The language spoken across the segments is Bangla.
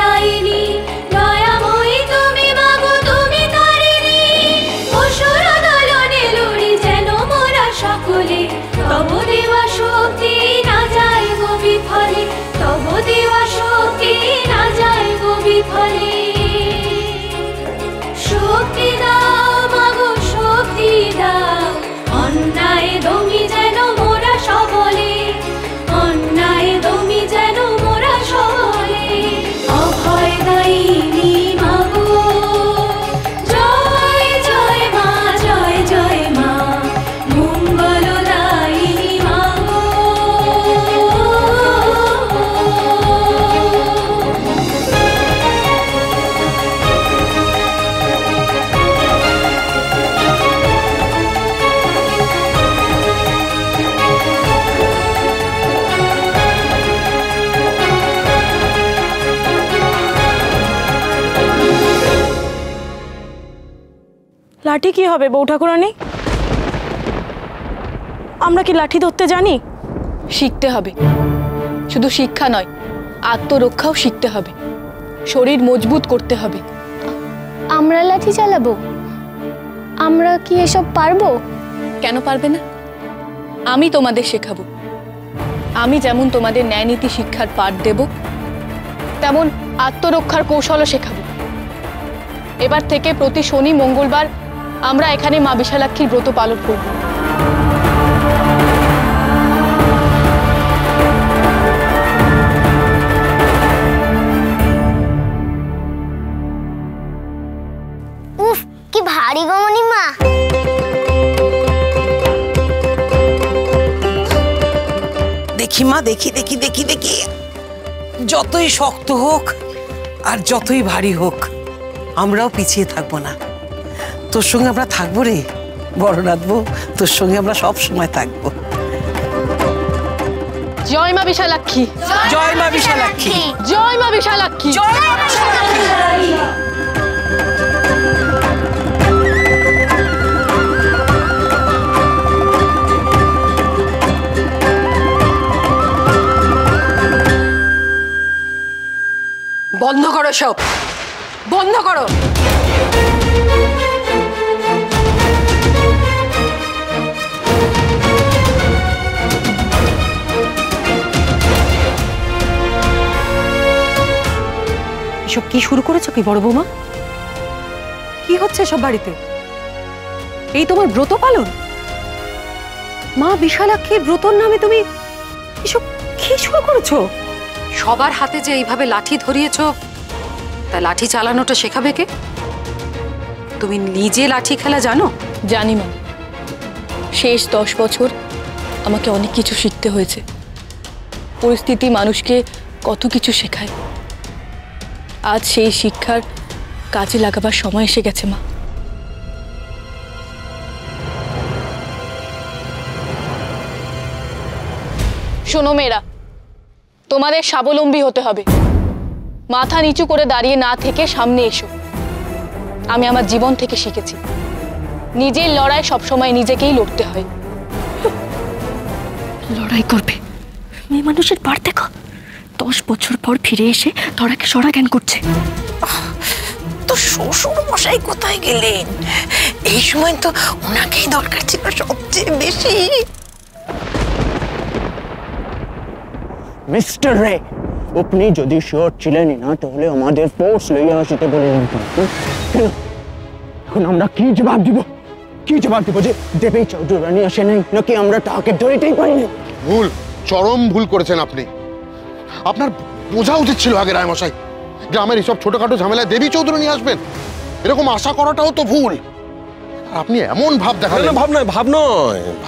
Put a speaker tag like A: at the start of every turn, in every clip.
A: দায়িনী, দয়াময়ী তুমি মাগো তুমি তারিণী। অসুর দলনে লড়ি যেন মোরা সকলে, তব দেওয়া শক্তি না যায় গো বিফলে, তব দেওয়া শক্তি না যায় গো বিফলে। শক্তি দাও মাগো শক্তি দাও, অন্যায় দমি যেন মোরা সবলে, অন্যায় দমি যেন মোরা সবলে। অভয় দায়িনী মাগো, জয় জয় মা, জয় জয় মা, মঙ্গল দায়িনী মাগো।
B: লাঠি কি হবে বউ ঠাকুরানী? আমরা কি লাঠি ধরতে জানি?
C: শিখতে হবে। শুধু শিক্ষা নয়, আত্মরক্ষাও শিখতে হবে, শরীর মজবুত করতে হবে।
D: আমরা লাঠি চালাবো? আমরা কি এসব পারবো?
C: কেন পারবে না? আমি তোমাদের শেখাবো। আমি যেমন তোমাদের ন্যায়নীতি শিক্ষার পাঠ দেব, তেমন আত্মরক্ষার কৌশলও শেখাবো। এবার থেকে প্রতি শনি মঙ্গলবার আমরা এখানে মা বিশালাক্ষীর ব্রত পালন করব।
D: উফ, কি ভারী গো মণিমা।
E: দেখি মা, দেখি দেখি দেখি দেখি, যতই শক্ত হোক আর যতই ভারী হোক, আমরাও পিছিয়ে থাকবো না। তোর সঙ্গে আমরা থাকবো রে বড় রাখবো, তোর সঙ্গে আমরা সব সময় থাকবো।
C: জয় মা বিশালাক্ষী,
E: জয় মা বিশালাক্ষী,
C: জয় মা বিশালাক্ষী,
E: জয় মা বিশালাক্ষী।
F: বন্ধ করো সব, বন্ধ করো।
G: এসব কি শুরু করেছো কি বড় বৌমা? কি হচ্ছে সব বাড়িতে? এই তোমার ব্রত পালন? মা বিশালাক্ষীর ব্রতর নামে তুমি এসব কি শুরু করেছো?
F: সবার হাতে যে এইভাবে লাঠি ধরিয়েছ, তা লাঠি চালানোটা শেখাবে কে? তুমি নিজে লাঠি খেলা জানো?
C: জানি মা, শেষ 10 বছর আমাকে অনেক কিছু শিখতে হয়েছে। পরিস্থিতি মানুষকে কত কিছু শেখায়। আজ সেই শিক্ষার কাজে লাগাবার সময় এসে গেছে মা। শোনো মেয়েরা, তোমাদের স্বাবলম্বী হতে হবে। মাথা নিচু করে দাঁড়িয়ে না থেকে সামনে এসো। আমি আমার জীবন থেকে শিখেছি, নিজের লড়াই সবসময় নিজেকেই লড়তে হয়।
B: লড়াই করবে? মেয়ে মানুষের বার দেখো, 10 বছর পর ফিরে এসে ধরাকে সরা জ্ঞান করছে।
E: তো শ্বশুর মশাই কোথায় গেলেন? এই সময় তো ওনাকেই দরকার ছিল সবচেয়ে বেশি।
H: মিস্টার রে, আপনি যদি শিওর ছিলেন না তাহলে আমাদের ফোর্স লইয়া আসতে বললেন কেন? এখন আমরা কি জবাব দিব? কি জবাব দিব যে দেবী চৌধুরানী আসে নাই, নাকি আমরা তাকে ধরিতেই পারিনি?
I: ভুল, চরম ভুল করেছেন আপনি। আপনার বোঝা উচিত ছিল আগে রায়মশাই, গ্রামের এইসব ছোটখাটো ঝামেলায় দেবী চৌধুরানী আসবেন, এরকম আশা করাটাও তো ভুল। আপনি এমন ভাব দেখালেন।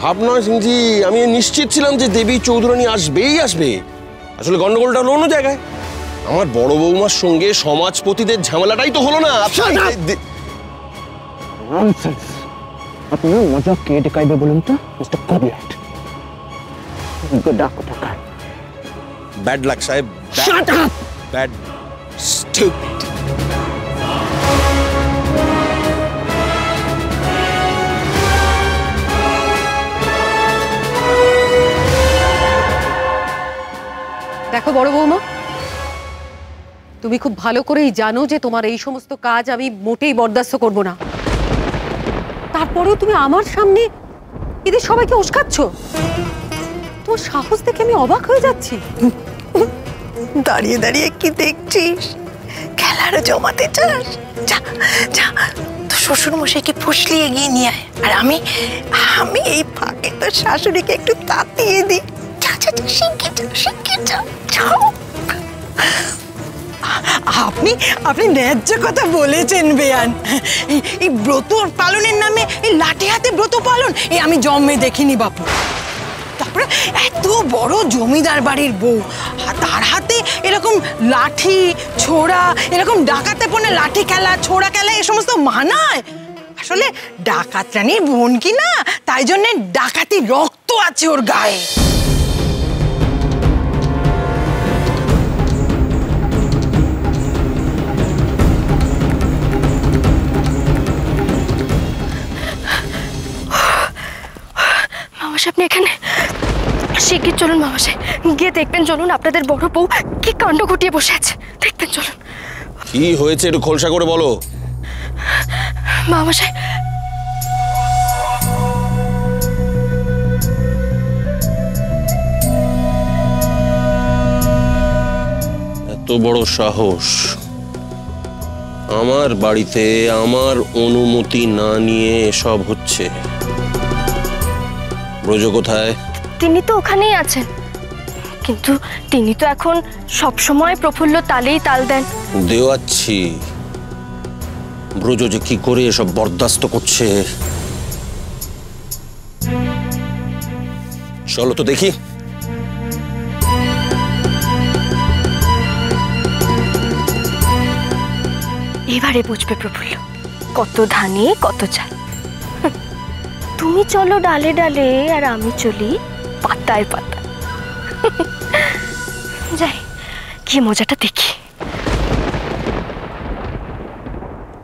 J: ভাব নয় সিংজি, আমি নিশ্চিত ছিলাম যে দেবী চৌধুরানী আসবেই আসবে। আসলে গন্ডগোলটা হলো অন্য জায়গায়। আমার বড় বৌমার সঙ্গে সমাজপতিদের ঝামেলাটাই তো হলো না।
H: আপনার মজা কে দেখাইবে বলুন তো মিস্টার কবিরাট?
J: ব্যাড লাক সাহেব।
H: Shut up!
J: Bad stupid.
F: দেখো বড় বৌমা,
G: তুমি খুব ভালো করেই জানো যে তোমার এই সমস্ত কাজ আমি মোটেই বরদাস্ত করব না। তারপরেও তুমি আমার সামনে এদের সবাইকে উস্কাচ্ছ। তোমার সাহস দেখে আমি অবাক হয়ে যাচ্ছি।
K: দাঁড়িয়ে দাঁড়িয়ে কি দেখছিস? খেলারও জমাতে চাস? যা যা, তো শ্বশুর মশাইকে ফুসলিয়ে গিয়ে নিয়ে আয়, আর আমি আমি এই ফাঁকে তোর শাশুড়িকে একটু তাতিয়ে দিই। যা যা যা, শিগগির যা, শিগগির যা, যাও। আপনি আপনি ন্যায্য কথা বলেছেন বেয়ান। এই ব্রত পালনের নামে এই লাঠি হাতে ব্রত পালন আমি জন্মে দেখিনি বাপু। তারপরে এত বড় জমিদার বাড়ির বউ, তার হাতে এরকম লাঠি ছোড়া, এরকম ডাকাতে পড়ে লাঠি খেলা ছোড়া খেলা এ সমস্ত মানায়? আসলে ডাকাত রানীর বোন কি না, তাই জন্যে ডাকাতি রক্ত আছে ওর গায়ে।
B: মামাশাই আপনি এখানে? শিগগির চলুন মামাশাই, গিয়ে দেখবেন চলুন আপনাদের বড় বউ কি কাণ্ড ঘটিয়ে বসে আছে। দেখবেন চলুন।
J: কি হয়েছে একটু খোলসা করে বলো।
B: মামাশাই
J: এত বড় সাহস, আমার বাড়িতে আমার অনুমতি না নিয়ে এসব হচ্ছে। ব্রজ কোথায়?
B: তিনি তো ওখানেই আছেন, কিন্তু তিনি তো এখন সবসময় প্রফুল্ল তালেই তাল দেন।
J: দেওয়াচ্ছি, ব্রজ যে কি করে এসব বরদাস্ত করছে। চলো তো দেখি।
B: এবারে বুঝবে প্রফুল্ল, কত ধানে কত চাল। তুমি চলো ডালে ডালে, আর আমি চলি পাতায় পাতা। যাই, কি মজাটা দেখি।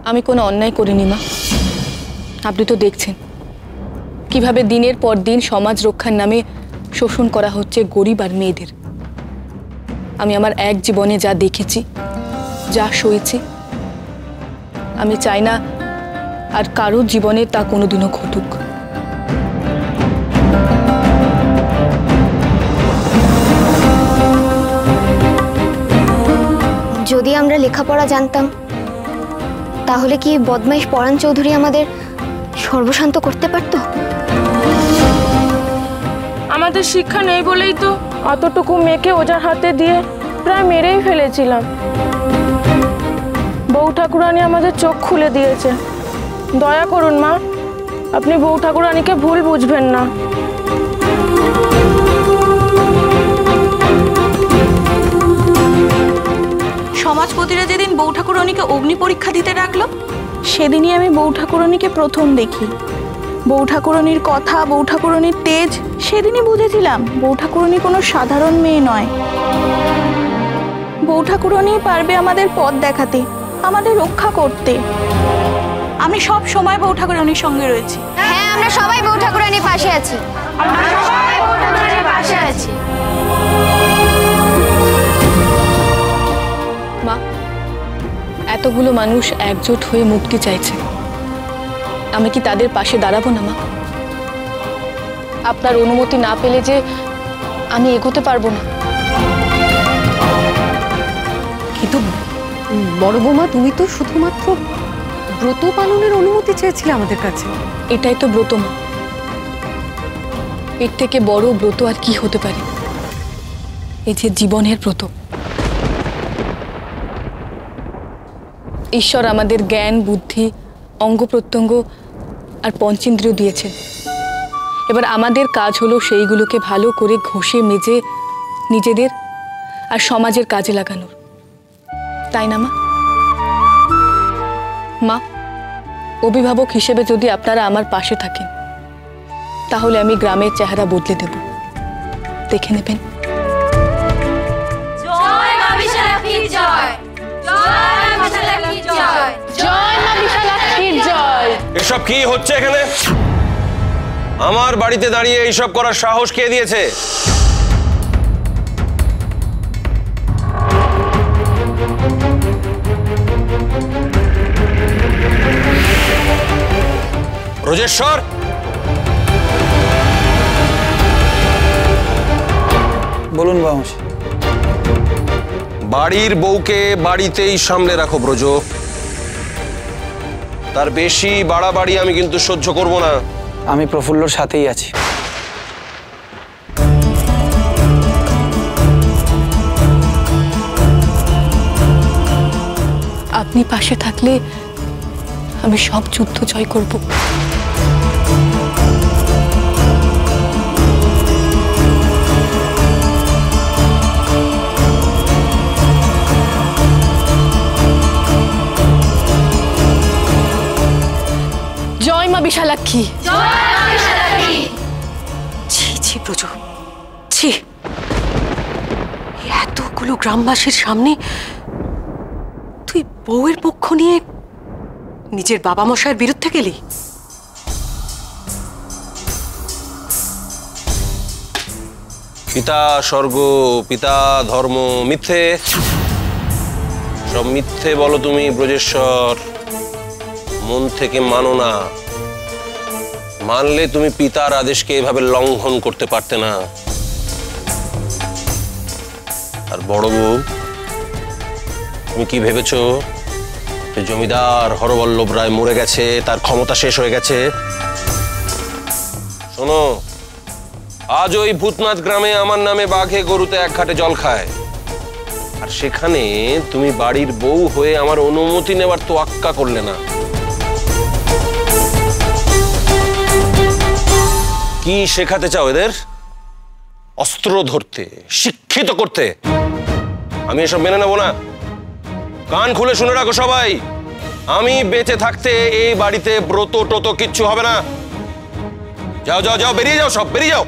C: আমি কোনো অন্যায় করিনি মা। আপনি তো দেখছেন কিভাবে দিনের পর দিন সমাজ রক্ষার নামে শোষণ করা হচ্ছে গরিব আর মেয়েদের। আমি আমার এক জীবনে যা দেখেছি, যা সয়েছি, আমি চাই না আর কারোর জীবনে তা কোনোদিনও ঘটুক।
D: যদি আমরা লেখাপড়া জানতাম, তাহলে কি বদমাইশ পরাণ চৌধুরী আমাদের সর্বশান্ত করতে পারতো?
L: আমাদের শিক্ষা নেই বলেই তো অতটুকু মেয়েকে ওজার হাতে দিয়ে প্রায় মেরেই ফেলেছিলাম। বউ ঠাকুরানী আমাদের চোখ খুলে দিয়েছে। দয়া করুন মা, আপনি বউ ঠাকুরানীকে ভুল বুঝবেন না।
M: সমাজপতিরা যেদিন বউ ঠাকুরানীকে অগ্নি পরীক্ষা দিতে ডাকলো, সেদিনই আমি বউ ঠাকুরানীকে প্রথম দেখি। বউ ঠাকুরানীর কথা, বউ ঠাকুরানীর তেজ, সেদিনই বুঝেছিলাম বউ ঠাকুরানী কোনো সাধারণ মেয়ে নয়। বউ ঠাকুরানী পারবে আমাদের পথ দেখাতে, আমাদের রক্ষা করতে। আমি সব সময় বউ ঠাকুরানীর সঙ্গে রয়েছি।
D: হ্যাঁ, আমরা সবাই বউ ঠাকুরানীর পাশে আছি।
C: মা, এতগুলো মানুষ একজোট হয়ে মুক্তি চাইছে, আমি কি তাদের পাশে দাঁড়াবো না মা? আপনার অনুমতি না পেলে যে আমি এগোতে পারবো না।
G: কিন্তু বড় বৌমা, তুমি তো শুধুমাত্র ব্রত পালনের অনুমতি চেয়েছিলে আমাদের কাছে।
C: এটাই তো ব্রত মা। এর থেকে বড় ব্রত আর কি হতে পারে? এই যে জীবনের ব্রত। ঈশ্বর আমাদের জ্ঞান, বুদ্ধি, অঙ্গ প্রত্যঙ্গ আর পঞ্চেন্দ্রিয় দিয়েছেন। এবার আমাদের কাজ হলো সেইগুলোকে ভালো করে ঘষে মেজে নিজেদের আর সমাজের কাজে লাগানোর, তাই না মা? মা, অভিভাবক হিসেবে যদি আপনারা আমার পাশে থাকেন, তাহলে আমি গ্রামের চেহারা বদলে দেব। দেখে নেবেন।
A: জয় মা বিশালাক্ষীর জয়, জয় মা বিশালাক্ষীর জয়,
L: জয় মা বিশালাক্ষীর জয়।
J: এসব কি হচ্ছে এখানে? আমার বাড়িতে দাঁড়িয়ে এইসব করার সাহস কে দিয়েছে? ব্রজেশ্বর,
N: বলুন বাবুমশাই।
J: বাড়ির বউকে বাড়িতেই সামলে রাখো ব্রজ। তার বেশি বাড়াবাড়ি আমি কিন্তু সহ্য করব না।
N: আমি প্রফুল্লর সাথেই আছি।
C: আপনি পাশে থাকলে আমি সব যুদ্ধ জয় করব। জয় মা বিশালাক্ষী।
F: ছি ছি ব্রজ, ছি, এতগুলো গ্রামবাসীর সামনে তুই বউয়ের পক্ষ নিয়ে নিজের বাবা মশাইয়ের বিরুদ্ধে গেলি?
J: পিতা স্বর্গ, পিতা ধর্ম, মিথ্যে, সব মিথ্যে বলো তুমি ব্রজেশ্বর। মন থেকে মানো না। মানলে তুমি পিতার আদেশকে এভাবে লঙ্ঘন করতে পারতে না। আর বড় বউ, তুমি কি ভেবেছো জমিদার হরবল্লভ রায় মরে গেছে, তার ক্ষমতা শেষ হয়ে গেছে? শোনো, আজ ওই ভূতনাথ গ্রামে আমার নামে বাঘে গরুতে এক ঘাটে জল খায়, আর সেখানে তুমি বাড়ির বউ হয়ে আমার অনুমতি নেওয়ার তোয়াক্কা করলে না। কি শেখাতে চাও এদের? অস্ত্র ধরতে, শিক্ষিত করতে? আমি এসব মেনে নেব না। কান খুলে শুনে রাখো সবাই, আমি বেঁচে থাকতে এই বাড়িতে ব্রত টোতো কিচ্ছু হবে না। যাও যাও যাও, বেরিয়ে যাও, সব বেরিয়ে যাও।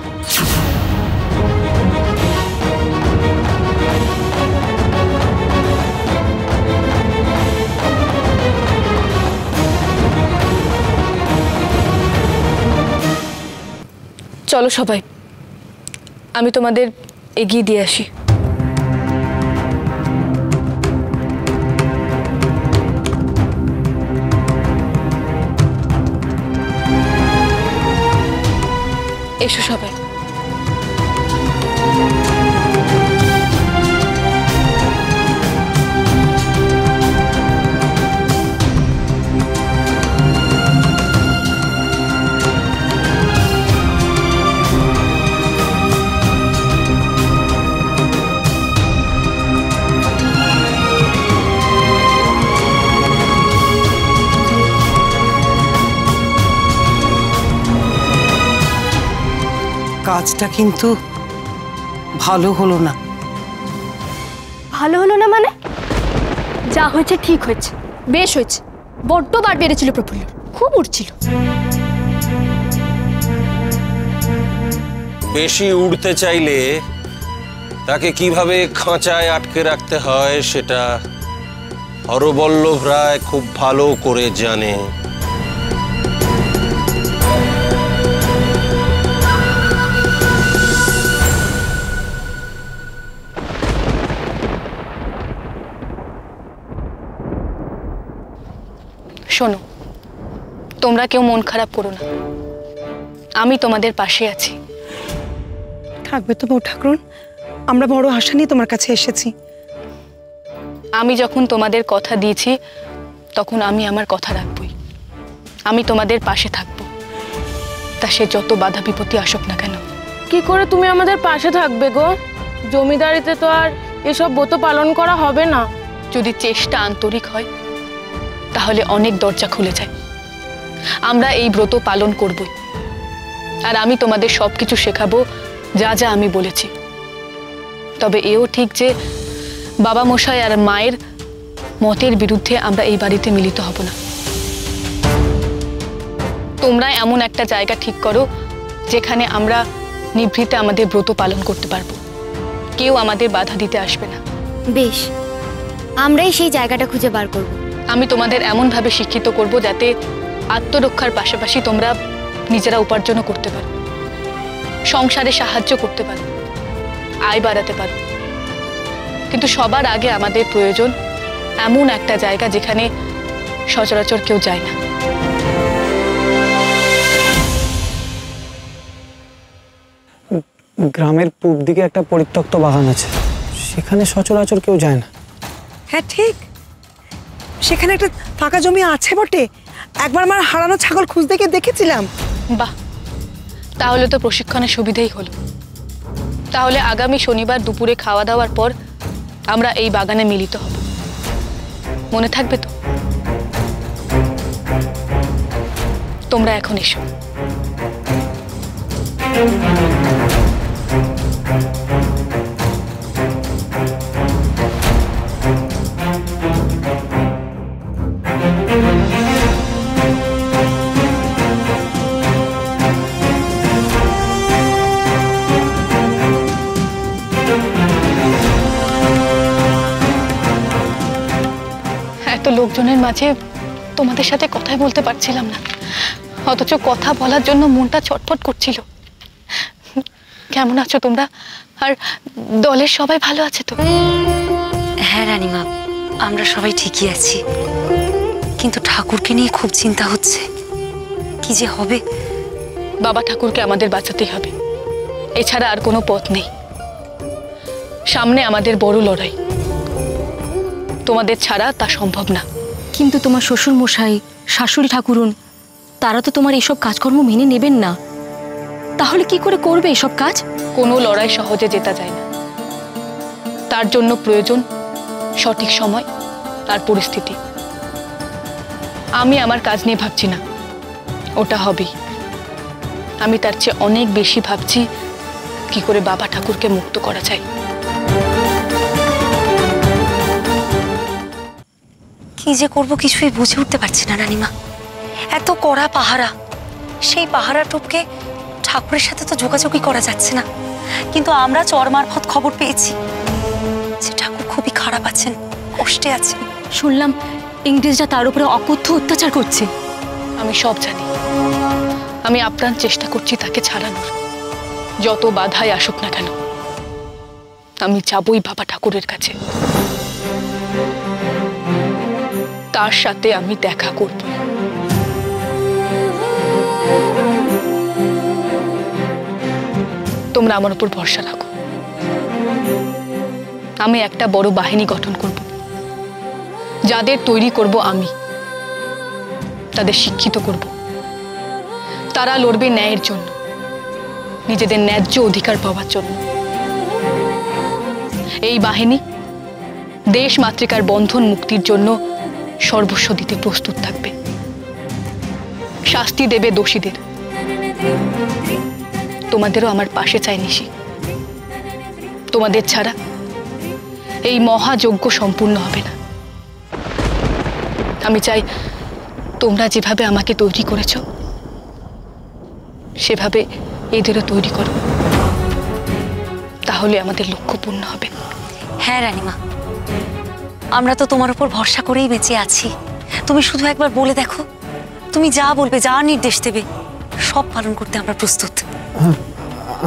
C: চলো সবাই, আমি তোমাদের এগিয়ে দিয়ে আসি। এসো সবাই।
E: কাজটা কিন্তু ভালো হলো না।
B: ভালো হলো না মানে? যা হয়েছে ঠিক হয়েছে, বেশ হয়েছে। বড্ড বার বেড়েছিল প্রফুল্ল, খুব উঠছিল।
J: বেশি উড়তে চাইলে তাকে কিভাবে খাঁচায় আটকে রাখতে হয় সেটা হরবল্লভ রায় খুব ভালো করে জানে।
C: শোনো, তোমরা কেউ মন খারাপ করো না, আমি তোমাদের পাশে আছি।
K: থাকবে তো বউ ঠাকুরন, আমরা বড় আশা নিয়ে তোমার কাছে এসেছি।
C: আমি যখন তোমাদের কথা দিয়েছি তখন আমি আমার কথা রাখবই। আমি তোমাদের পাশে থাকব, তা সে যত বাধা বিপত্তি আসুক না কেন।
L: কি করে তুমি আমাদের পাশে থাকবে গো? জমিদারিতে তো আর এসব ব্রত পালন করা হবে না।
C: যদি চেষ্টা আন্তরিক হয় তাহলে অনেক দরজা খুলে যায়। আমরা এই ব্রত পালন করবই, আর আমি তোমাদের সবকিছু শেখাবো যা যা আমি বলেছি। তবে এও ঠিক যে বাবা মশাই আর মায়ের মতের বিরুদ্ধে আমরা এই বাড়িতে মিলিত হব না। তোমরা এমন একটা জায়গা ঠিক করো যেখানে আমরা নিভৃতে আমাদের ব্রত পালন করতে পারবো, কেউ আমাদের বাধা দিতে আসবে না।
D: বেশ, আমরাই সেই জায়গাটা খুঁজে বার করব।
C: আমি তোমাদের এমনভাবে শিক্ষিত করব যাতে আত্মরক্ষার পাশাপাশি তোমরা নিজেরা উপার্জনও করতে পারো, সংসারে সাহায্য করতে পারো, আয় বাড়াতে পারো। কিন্তু সবার আগে আমাদের প্রয়োজন এমন একটা জায়গা যেখানে সচরাচর কেউ যায় না।
N: গ্রামের পূব দিকে একটা পরিত্যক্ত বাগান আছে, সেখানে সচরাচর কেউ যায় না।
K: হ্যাঁ ঠিক, সেখানে একটা ফাঁকা জমি আছে বটে। একবার আমার হারানো ছাগল খুঁজতে গিয়ে দেখেছিলাম।
C: বাহ, তাহলে তো প্রশিক্ষণের সুবিধাই হলো। তাহলে আগামী শনিবার দুপুরে খাওয়া দাওয়ার পর আমরা এই বাগানে মিলিত হব, মনে থাকবে তো? তোমরা এখন এসো। এত লোকজনের মাঝে তোমাদের সাথে কথাই বলতে পারছিলাম না, অথচ কথা বলার জন্য মনটা ছটফট করছিল। কেমন আছো তোমরা? আর দলের সবাই ভালো আছে তো?
O: হ্যাঁ রানীমা, আমরা সবাই ঠিকই আছি, কিন্তু ঠাকুরকে নিয়ে খুব চিন্তা হচ্ছে। কি যে হবে।
C: বাবা ঠাকুরকে আমাদের বাঁচাতেই হবে, এছাড়া আর কোনো পথ নেই। সামনে আমাদের বড় লড়াই, তোমাদের ছাড়া তা সম্ভব না।
O: কিন্তু তোমার শ্বশুর মশাই, শাশুড়ি ঠাকুরুন, তারা তো তোমার এসব কাজকর্ম মেনে নেবেন না। তাহলে কি করে করবে এসব কাজ?
C: কোনো লড়াই সহজে জেতা যায় না, তার জন্য প্রয়োজন সঠিক সময় আর পরিস্থিতি। আমি আমার কাজ নিয়ে ভাবছি না, ওটা হবেই। আমি তার চেয়ে অনেক বেশি ভাবছি কি করে বাবা ঠাকুরকে মুক্ত করা যায়।
O: কি যে করব কিছুই বুঝে উঠতে পারছি না রানীমা। এত কড়া পাহারা, সেই পাহারা টপকে ঠাকুরের সাথে তো যোগাযোগই করা যাচ্ছে না। কিন্তু আমরা চর মারফত খবর পেয়েছি যে ঠাকুর খুবই খারাপ আছেন, কষ্টে আছেন। শুনলাম ইংরেজরা তার উপরে অকথ্য অত্যাচার করছে।
C: আমি সব জানি, আমি আপ্রাণ চেষ্টা করছি তাকে ছাড়ানোর। যত বাধাই আসুক না কেন, আমি যাবই বাবা ঠাকুরের কাছে, তার সাথে আমি দেখা করব। তোমরা আমার উপর ভরসা রাখো। আমি একটা বড় বাহিনী গঠন করব, যাদের তৈরি করব আমি, তাদের শিক্ষিত করব। তারা লড়বে ন্যায়ের জন্য, নিজেদের ন্যায্য অধিকার পাওয়ার জন্য। এই বাহিনী দেশ মাতৃকার বন্ধন মুক্তির জন্য সর্বস্ব দিতে প্রস্তুত থাকবে, শাস্তি দেবে দোষীদের। তোমাদেরও আমার পাশে চাই নিশি। তোমাদের ছাড়া এই মহাযজ্ঞ সম্পূর্ণ হবে না। আমি চাই তোমরা যেভাবে আমাকে তৈরি করেছ, সেভাবে এদেরও তৈরি করো, তাহলে আমাদের লক্ষ্য পূর্ণ হবে।
O: হ্যাঁ রানীমা, আমরা তো তোমার উপর ভরসা করেই বেঁচে আছি। তুমি শুধু একবার বলে দেখো, তুমি যা বলবে, যা নির্দেশ দেবে, সব পালন করতে আমরা প্রস্তুত।
N: হ্যাঁ,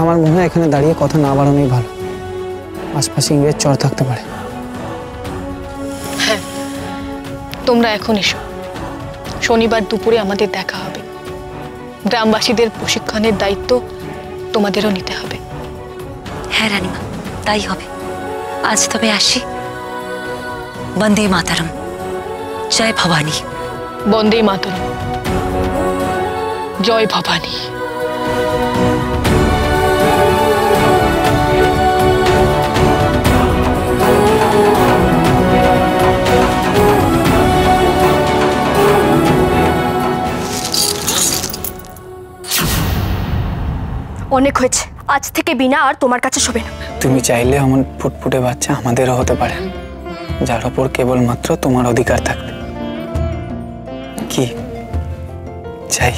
N: আমার মনে হয় এখানে দাঁড়িয়ে কথা না বাড়ানোই ভালো, আশপাশে ইংরেজ চর থাকতে পারে।
C: হ্যাঁ, তোমরা এখন এসো। শনিবার দুপুরে আমাদের দেখা হবে। গ্রামবাসীদের প্রশিক্ষণের দায়িত্ব তোমাদেরও নিতে হবে।
O: হ্যাঁ রানীমা, তাই হবে। আজ তবে আসি। বন্দে মাতরম, জয় ভবানী।
C: বন্দে মাতরম, জয় ভবানী।
B: অনেক হয়েছে, আজ থেকে বিনা আর তোমার কাছে শোবে না।
N: তুমি চাইলে আমার ফুটফুটে বাচ্চা আমাদেরও হতে পারে, যার ওপর কেবলমাত্র তোমার অধিকার থাকবে। কি চাই?